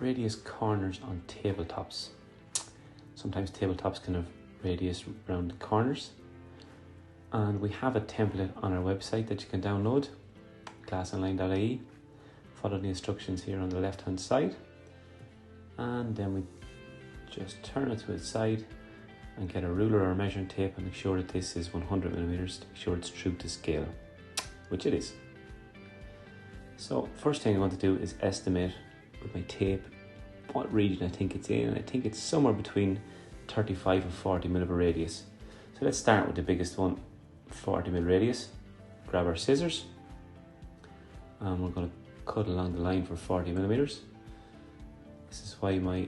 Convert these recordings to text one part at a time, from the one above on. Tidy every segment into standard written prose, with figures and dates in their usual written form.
radius corners on tabletops. Sometimes tabletops can have radius around the corners. And we have a template on our website that you can download, glassonline.ie. Follow the instructions here on the left hand side. And then we just turn it to its side and get a ruler or measuring tape and make sure that this is 100 millimeters to make sure it's true to scale, which it is. So first thing I want to do is estimate with my tape what region I think it's in, and I think it's somewhere between 35 and 40 mil of a radius. So let's start with the biggest one, 40 mil radius. Grab our scissors and we're going to cut along the line for 40 millimeters. This is why my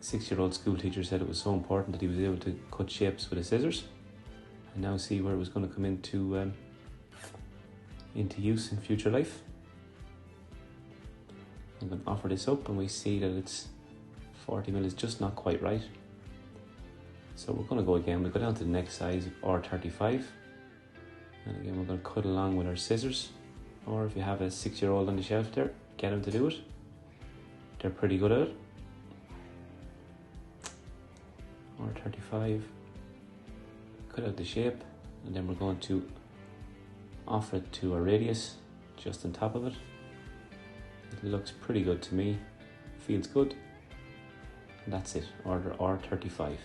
6-year-old school teacher said it was so important that he was able to cut shapes with his scissors, and now see where it was going to come into use in future life. I'm going to offer this up and we see that it's 40 mil is just not quite right. So we're going to go again, we'll go down to the next size, or 35. And again, we're going to cut along with our scissors. Or if you have a 6-year-old on the shelf there, get them to do it. They're pretty good at it. Or 35. Cut out the shape, and then we're going to offer it to a radius just on top of it. It looks pretty good to me, feels good, and that's it, order R35.